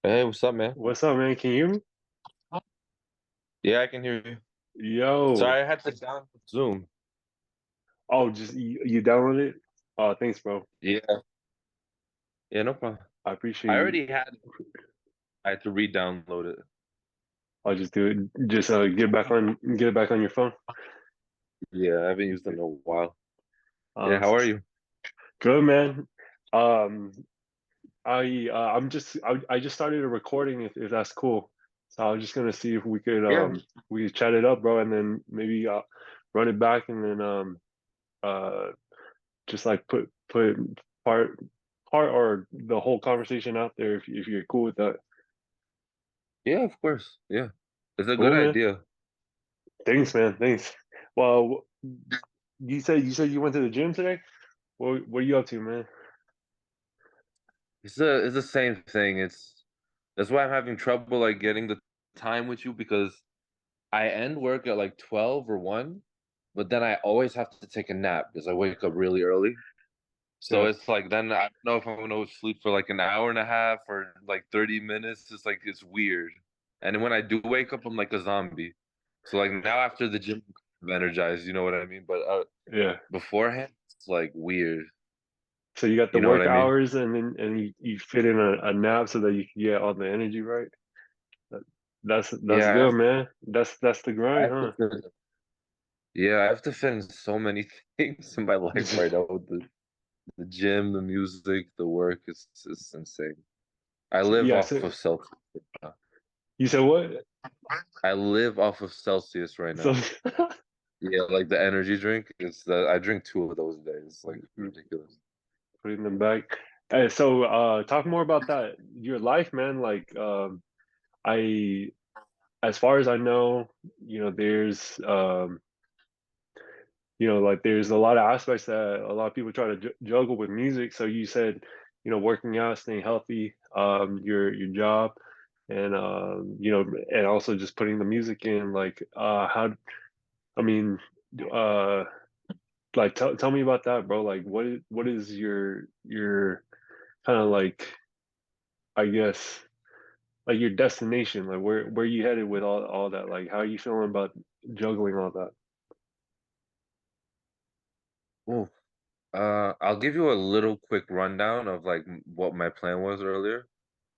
Hey, what's up, man? What's up, man? Can you hear me? Yeah, I can hear you. Yo. Sorry, I had to download Zoom. Oh, just you downloaded it? Oh, thanks, bro. Yeah, yeah, no problem. I appreciate I you. already had it. I had to re-download it. I'll just do it. Just get it back on your phone. Yeah, I haven't used it in a while. Yeah, Uh, how are you? Good, man. Um, I just started a recording if that's cool. So I was just gonna see if Yeah, we could chat it up, bro, and then maybe run it back and then uh just like put part part or the whole conversation out there if you're cool with that. yeah, of course. Yeah, it's a good Cool, man. idea. Thanks, man. Thanks. Well, you said you went to the gym today. What are you up to, man? It's the same thing. That's why I'm having trouble like getting the time with you because I end work at like 12 or 1, but then I always have to take a nap because I wake up really early. So Yeah. it's like then I don't know if I'm gonna sleep for like an hour and a half or like 30 minutes. It's like it's weird. And then when I do wake up, I'm like a zombie. So like now after the gym, I'm energized. You know what I mean? But Yeah. beforehand, it's like weird. So you got the You know what work I mean? hours and you fit in a nap so that you can get all the energy right. That, that's Yeah, good, man. That's the I grind, have to huh? fit, yeah, I have to fit in so many things in my life right now with the gym, the music, the work. It's insane. I live Yeah. off So of Celsius. you said what? I live off of Celsius right So now. Yeah, like the energy drink is that I drink 2 of those days. Like ridiculous. putting them back. Talk more about that. Your life, man. Like, I, as far as I know, there's like there's a lot of aspects that a lot of people try to juggle with music. So you said, working out, staying healthy, your job, and and also just putting the music in. Like, how? I mean, uh, like tell me about that, bro. Like, what is your kind of like, I guess, like your destination? Like, where you headed with all that? Like, how are you feeling about juggling all that? Ooh. I'll give you a little quick rundown of like what my plan was earlier.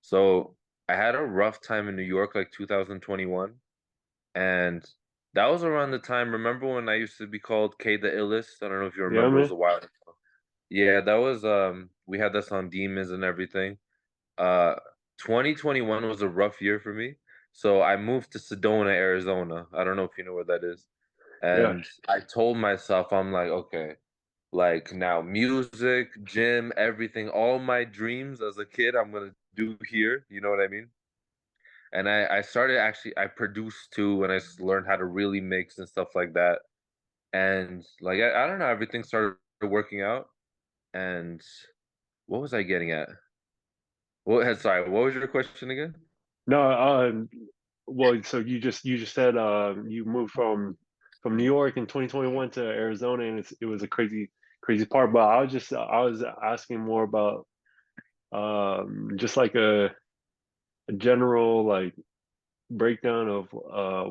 So I had a rough time in New York, like 2021, and that was around the time. Remember when I used to be called K the Illest? I don't know if you Yeah, remember. It was man. a while ago. Yeah, that was we had that song Demons and everything. Uh, 2021 was a rough year for me. So I moved to Sedona, Arizona. I don't know if you know where that is. Yeah, And I told myself, I'm like, okay, like now music, gym, everything, all my dreams as a kid, I'm gonna do here. You know what I mean? And I started actually, I produced too, and learned how to really mix and stuff like that. And like, I don't know, everything started working out. And what was I getting at? Sorry, what was your question again? no, well, so you just said you moved from New York in 2021 to Arizona, and it was a crazy part. But I was asking more about just like a general like breakdown of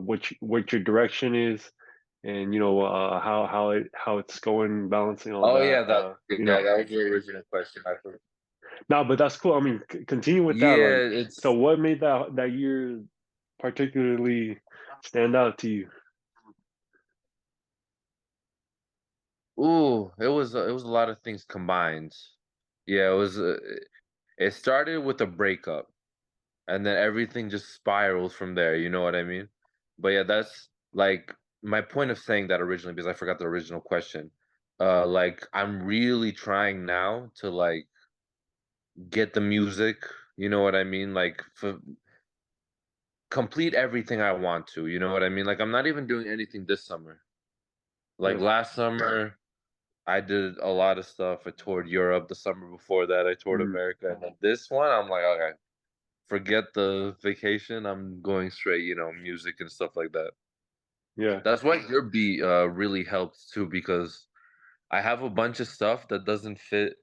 what your direction is, and how it's going, balancing all Oh that. yeah, that was the original question. I forgot. No, but that's cool. I mean, continue with that. Yeah, Like, so it's what made that year particularly stand out to you? it was a lot of things combined. Yeah, it started with a breakup. And then everything just spirals from there, you know what I mean? But yeah, that's like my point of saying that originally because I forgot the original question. Like I'm really trying now to like get the music, you know what I mean? Like complete everything I want to, you know what I mean? Like I'm not even doing anything this summer. Like Yeah, last summer I did a lot of stuff. I toured Europe. The summer before that I toured mm, America. And then this one I'm like, okay, forget the vacation. I'm going straight, music and stuff like that. yeah, That's why your beat really helped too because I have a bunch of stuff that doesn't fit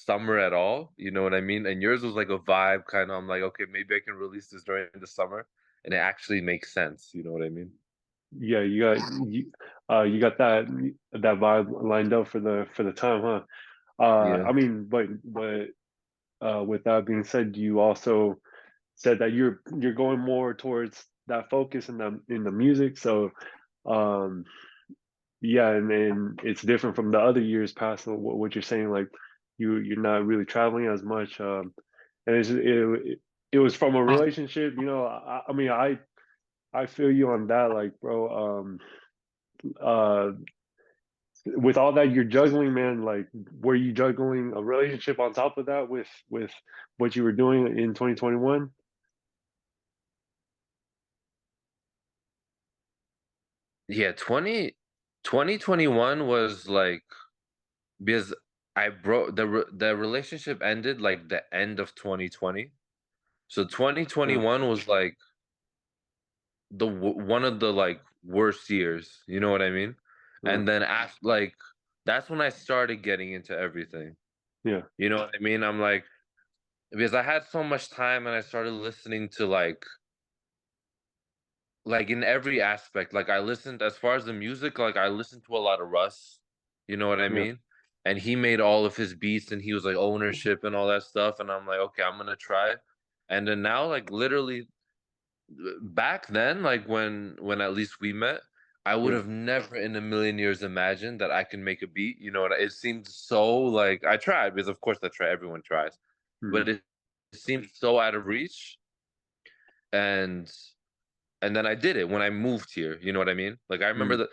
summer at all, you know what I mean? And yours was like a vibe kinda, I'm like, "Okay, maybe I can release this during the summer," and it actually makes sense, you know what I mean? Yeah, you got that vibe lined up for the time, huh? Yeah. I mean, but with that being said, you also said that you're going more towards that focus in the music. So um yeah, and then it's different from the other years past. So what you're saying, like you're not really traveling as much. And it was from a relationship. You know, I mean, I feel you on that, like, bro. Uh, with all that you're juggling, man, like, were you juggling a relationship on top of that with what you were doing in 2021? Yeah, 2021 was like because I broke the relationship ended like the end of 2020. So Yeah, 2021 was like one of the like worst years, you know what I mean? yeah, And then after like that's when I started getting into everything. yeah, You know what I mean? I'm like because I had so much time and I started listening to like in every aspect. Like I listened as far as the music, like I listened to a lot of Russ, you know what I yeah, mean? And he made all of his beats and he was like ownership and all that stuff. And I'm like, okay, I'm gonna try. And then now, like literally back then, like when at least we met, I would yeah. have never in a million years imagined that I can make a beat. You know, it seemed so like I tried because of course I try, everyone tries, Mm, but it seemed so out of reach. And and then I did it when I moved here. You know what I mean? Like I remember mm. that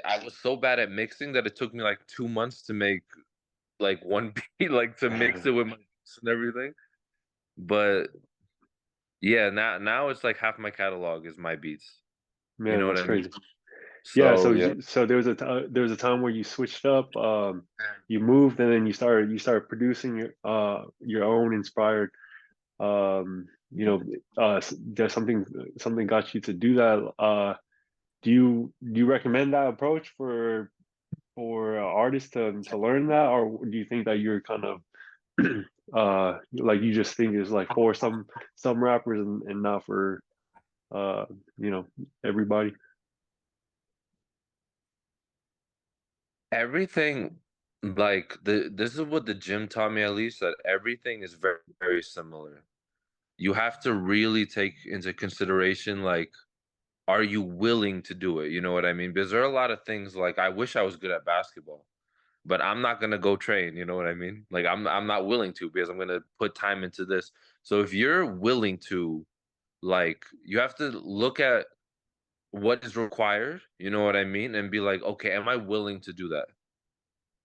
I was so bad at mixing that it took me like 2 months to make like one beat, like to mix it with my beats and everything. But yeah, now it's like half my catalog is my beats. You Man, know what that's I mean? crazy. Yeah, So yeah. so there was a time where you switched up, you moved, and then you started producing your own inspired, you know, there's something got you to do that. Do you recommend that approach for artists to learn that, or do you think that you're kind of like you just think is like for some rappers and not for uh you know everybody? Everything like this is what the gym taught me at least that everything is very, very similar. You have to really take into consideration like are you willing to do it? You know what I mean? Because there are a lot of things like I wish I was good at basketball, but I'm not gonna go train, you know what I mean? Like I'm not willing to because I'm gonna put time into this. So if you're willing to, like, you have to look at what is required, you know what I mean? And be like, okay, am I willing to do that?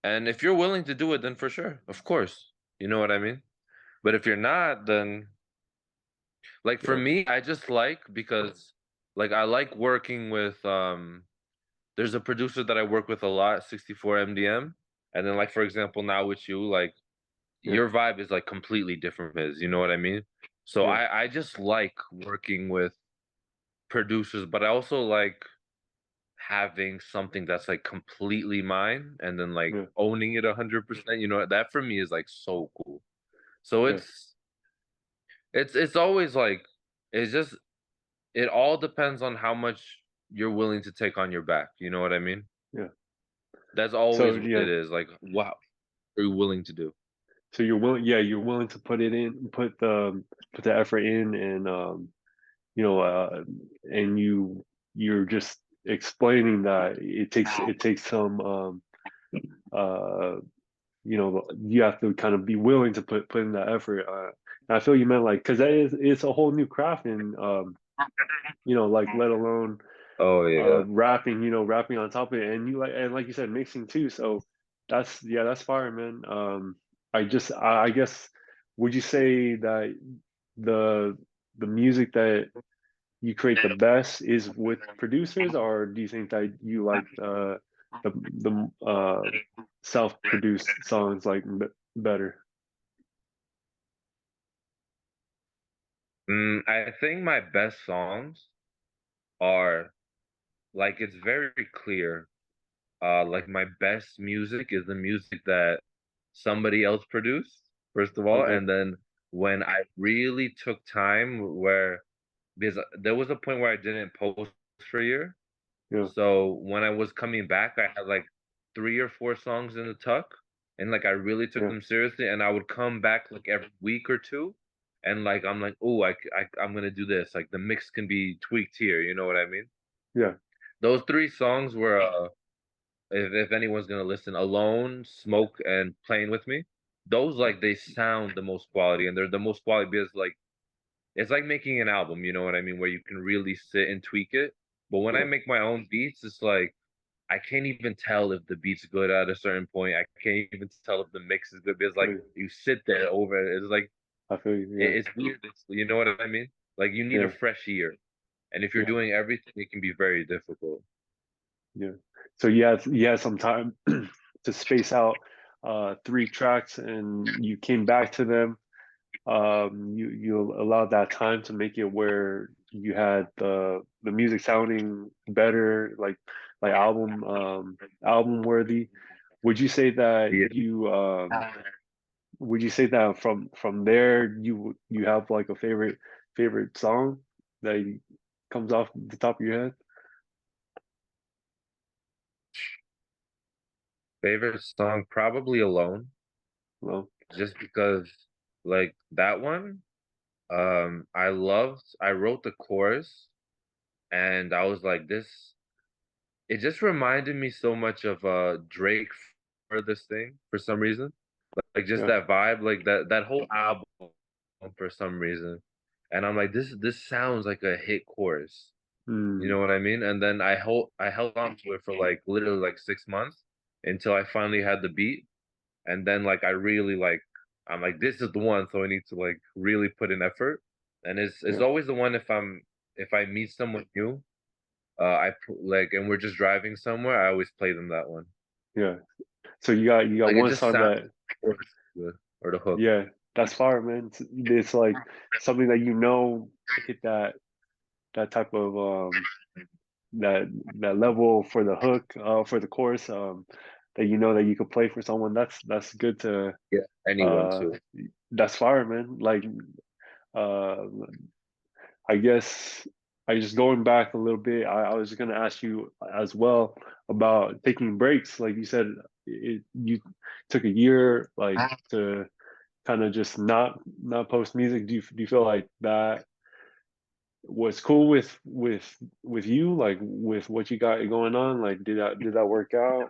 And if you're willing to do it, then for sure, of course. You know what I mean? But if you're not, then like for Yeah, me, I just like because like I like working with there's a producer that I work with a lot, 64 MDM. And then like for example, now with you, like yeah, your vibe is like completely different from his, you know what I mean? So yeah, I just like working with producers, but I also like having something that's like completely mine and then like yeah, owning it 100%, you know, that for me is like so cool. So yeah, it's always like it's just it all depends on how much you're willing to take on your back, you know what I mean? yeah. That's So always what yeah, it is. Like, wow, are you willing to do? so you're willing, yeah, you're willing to put the effort in, and you know, and you're just explaining that it takes some uh you know, you have to kind of be willing to put in that effort. And I feel you meant like because that is it's a whole new craft, and you know, like let alone Oh yeah. rapping, you know, rapping on top of it, and like you said, mixing too. So that's yeah, that's fire, man. I guess, would you say that the the music that you create the best is with producers, or do you think that you like the self-produced songs like better? I think my best songs are like it's very clear. Like my best music is the music that somebody else produced. first of all, Okay. and then when I really took time where because there was a point where I didn't post for a year, Yeah. so when I was coming back, I had like 3 or 4 songs in the tuck, and like I really took Yeah. them seriously, and I would come back like every week or 2, and like I'm like, "Oh, I'm gonna do this." Like the mix can be tweaked here, you know what I mean? Yeah. Those 3 songs were if anyone's gonna listen, Alone, Smoke, and Playing with Me. Those like they sound the most quality, and they're the most quality because like it's like making an album, you know what I mean, where you can really sit and tweak it. But when I Yeah. make my own beats, it's like I can't even tell if the beat's good at a certain point. I can't even tell if the mix is good because I feel like you. you sit there over it. It's like I feel you. Yeah. it's weird. You know what I mean? Like you need a Yeah. fresh ear, and if you're Yeah. doing everything, it can be very difficult. Yeah. So you had some time to space out 3 tracks, and you came back to them. You allowed that time to make it where you had the music sounding better, like album worthy. Would you say that Yeah. you would you say that from there you have like a favorite song that comes off the top of your head? Favorite song, probably Alone, Well, just because like that one, I wrote the chorus and I was like, this it just reminded me so much of Drake for this thing for some reason. Like just yeah. that vibe, like that whole album for some reason. And I'm like, this sounds like a hit chorus. You Mm, know what I mean? And then I held on to it for like literally like 6 months until I finally had the beat. And then like I really like I'm like this is the one, so I need to like really put in effort. And it's yeah. always the one if I meet someone new, like and we're just driving somewhere, I always play them that one. Yeah. So you got Like it one just song sounds that, or the hook. yeah, that's fire, man. It's like something that hit that type of that that level for the hook, for the chorus, that that you could play for someone. That's good to Yeah, anyone uh too. that's fire, man. Like uh I guess I just going back a little bit, I was gonna ask you as well about taking breaks. Like you said, you took a year like to kind of just not post music. Do you feel like that was cool with you, like with what you got going on? Like did that work out?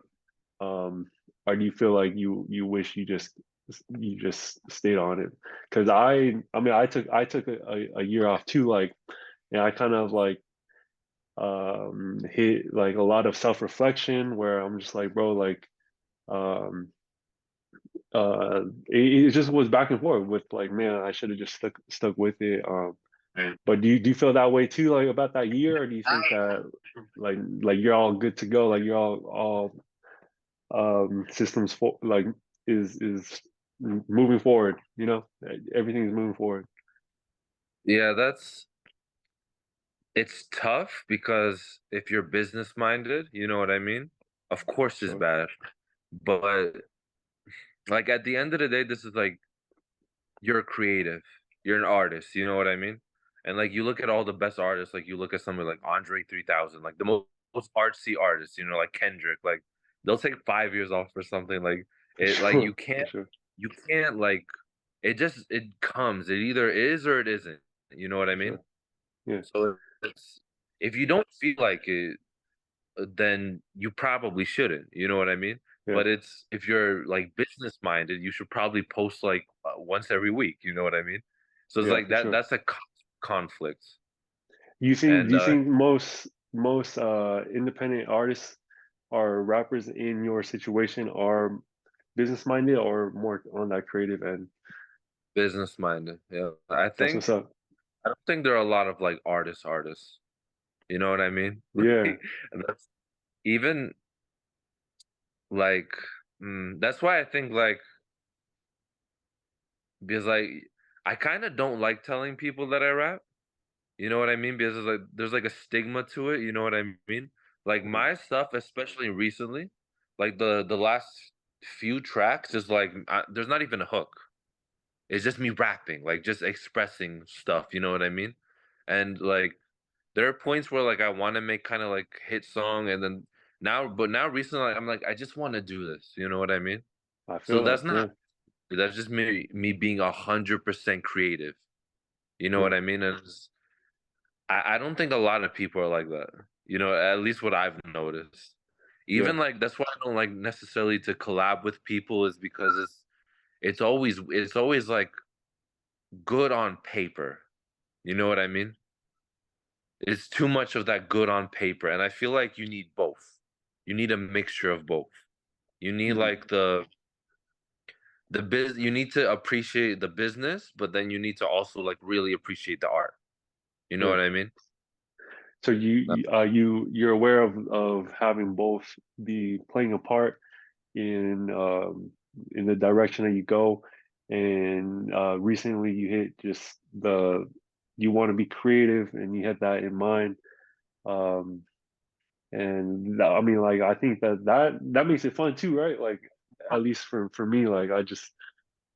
Or do you feel like you wish you just stayed on it? Because I mean I took a year off too, like, and I kind of like hit like a lot of self-reflection where I'm just like, bro, like um it just was back and forth with like, man, I should have just stuck with it. But do you feel that way too, like about that year, or do you think that like you're all good to go, like you're all systems for like is moving forward, everything is moving forward. Yeah, it's tough because if you're business minded, you know what I mean? Of course it's Sure. bad. But like at the end of the day, this is like you're a creative. You're an artist, you know what I mean? And like you look at all the best artists, like you look at somebody like Andre 3000, like the most artsy artists, like Kendrick, like they'll take 5 years off for something like For it like sure. For sure. you can't like it comes. It either is or it isn't. You know what I For mean? sure. Yeah. So it's if you don't feel like it, then you probably shouldn't. You know what I mean? Yeah. But it's if you're like business minded, you should probably post like once every week. You know what I mean? So it's Yeah. like For sure. that's a conflict. Do And you think most independent artists or rappers in your situation are business minded or more on that creative end? business minded. Yeah, That's what's up. I don't think there are a lot of like artists. You know what I mean? Yeah. Like, and that's even like that's why I think like because like I kind of don't like telling people that I rap. You know what I mean? Because there's like a stigma to it, you know what I mean? Like Mhm. my stuff, especially recently, like the last few tracks is like there's not even a hook. It's just me rapping, like, just expressing stuff, you know what I mean? And, like, there are points where, like, I wanna make kinda, like, hit song and then now recently, like, I'm like, "I just wanna do this," you know what I mean? I So feel that. that's not Yeah, that's just me being 100% creative, you know yeah, what I mean? And it's I don't think a lot of people are like that, you know, at least what I've noticed. yeah. Even, like that's why I don't like necessarily to collab with people is because it's always, like, good on paper, you know what I mean? It's too much of that good on paper, and I feel like you need both. You need a mixture of both. You need, Mm, like, you need to appreciate the business, but then you need to also, like, really appreciate the art. You know yeah. what I mean? So Uh, you're aware of having both be playing a part in the direction that you go, and recently you hit just the you want to be creative and you had that in mind. Um, I mean, like I think that makes it fun too, right? Like at least for me, like I just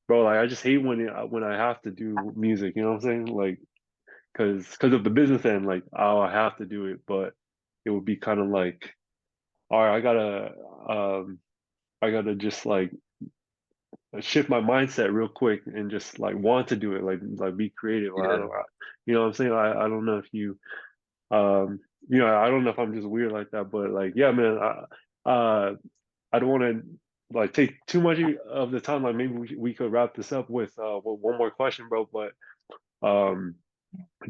bro, like I just hate when I have to do music. You know what I'm saying? Like because of the business end, like oh I have to do it, but it would be kind of like all right, um I gotta just like shift my mindset real quick and just like want to do it, like be creative. Like, I yeah. don't, you know what I'm saying? I don't know if you you know I don't know if I'm just weird like that, but like yeah, man, I don't want to like take too much of the time. Like maybe we could wrap this up with one more question, bro. But um,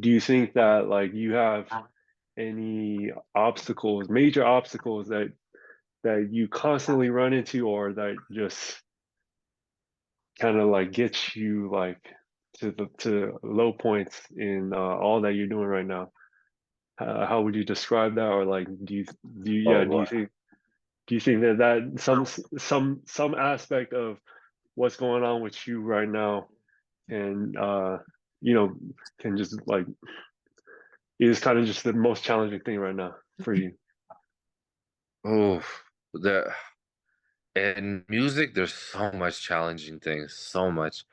do you think that like you have any obstacles, major obstacles that you constantly run into, or that just kind of like gets you like to low points in all that you're doing right now? How would you describe that, or like Oh, do you wow. think that some aspect of what's going on with you right now and you know can just like is kind of just the most challenging thing right now for you? Oh, the in music, there's so much challenging things, so much.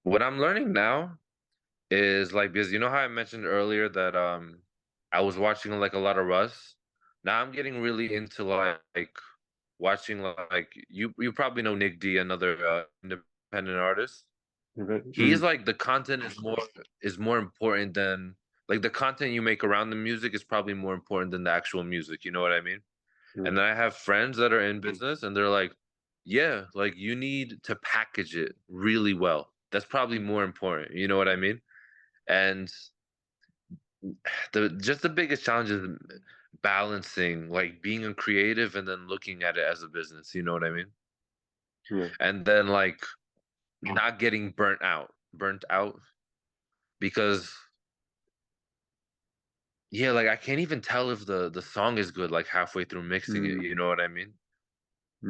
What I'm learning now is like because you know how I mentioned earlier that I was watching like a lot of Russ. Now I'm getting really into like watching like you probably know Nick D, another independent artist. Okay. He's like the content is more important than like the content you make around the music is probably more important than the actual music. You know what I mean? Yeah, And then I have friends that are in business and they're like, yeah, like you need to package it really well. That's probably more important. You know what I mean? And the biggest challenge is balancing like being a creative and then looking at it as a business. You know what I mean? yeah, And then like not getting burnt out because yeah, like I can't even tell if the song is good like halfway through mixing it. mm, You know what I mean?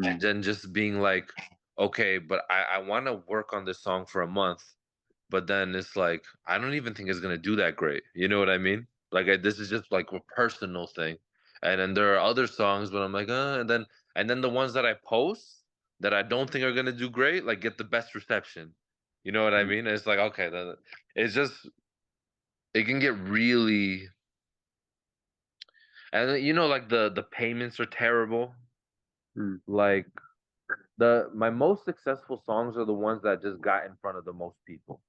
And mm, then just being like, okay, but I want to work on this song for a month, but then it's like I don't even think it's gonna do that great. You know what I mean? Like this is just like a personal thing, and then there are other songs, but I'm like, and then the ones that I post that I don't think are gonna do great, like get the best reception. You know what I mm, mean? It's like okay, then it's just it can get really, and then, like the payments are terrible. mm, Like my most successful songs are the ones that just got in front of the most people.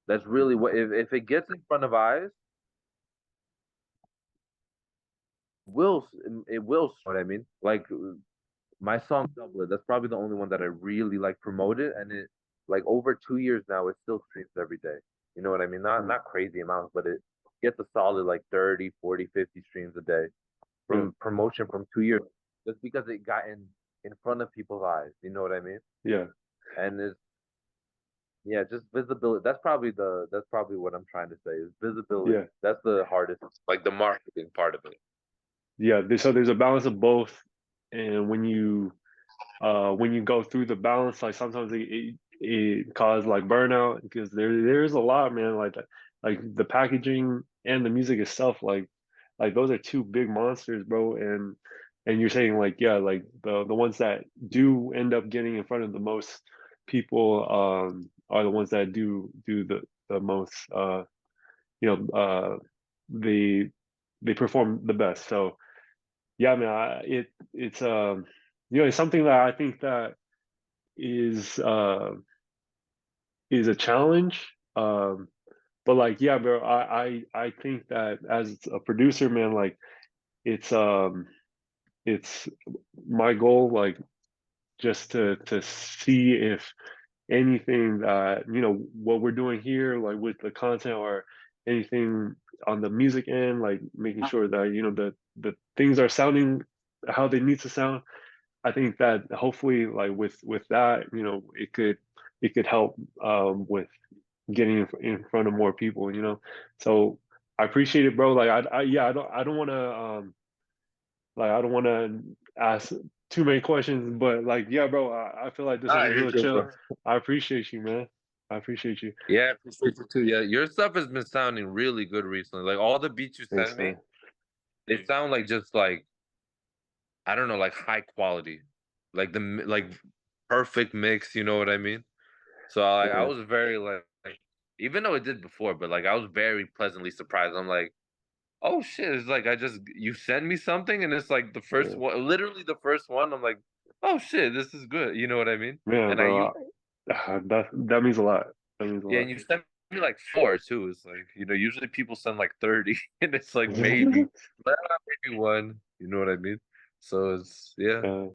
That's really what if it gets in front of eyes, it will what I mean. Like my song Doublet, that's probably the only one that I really like promoted and it like over 2 years now it still streams every day. You know what I mean? Not mm, not crazy amounts, but it gets a solid like 30, 40, 50 streams a day yeah, from promotion from 2 years. Just because it got in front of people's eyes. You know what I mean? yeah, And it's Yeah, just visibility. That's probably what I'm trying to say is yeah, visibility. That's the hardest, like the marketing part of it. yeah. So there's a balance of both, and when you go through the balance, like sometimes it causes like burnout because there's a lot, man. Like the packaging and the music itself, like those are two big monsters, bro. And you're saying like yeah, like the ones that do end up getting in front of the most people are the ones that do the most. You know, they they perform the best. So yeah, man, it's you know, it's something that I think that is is a challenge. But like, yeah, bro, I think that as a producer, man, like it's um it's my goal, like just to see if anything that what we're doing here, like with the content or anything on the music end, like making sure that the things are sounding how they need to sound. I think that hopefully, like with that, it could help with getting in front of more people. So I appreciate it, bro. Like yeah, I don't want to like I don't want to ask too many questions, but like yeah, bro, I feel like this was Ah, a you're real good, chill. bro. I appreciate you, man. I appreciate you. Yeah, I appreciate you too. Yeah, your stuff has been sounding really good recently. Like all the beats you Thanks, send me, man. they sound like just like I don't know, like high quality, like like perfect mix. You know what I mean? So I Yeah, was very like, even though it did before, but like I was very pleasantly surprised. I'm like, oh shit! It's like I just you send me something and it's like the first yeah, one, literally the first one. I'm like, oh shit, this is good. You know what I mean? man, And I bro. use That means a lot. That means a yeah, lot. and you send me like four too. It's like usually people send like 30, and it's like maybe, but maybe one. You know what I mean? So it's yeah. Yeah.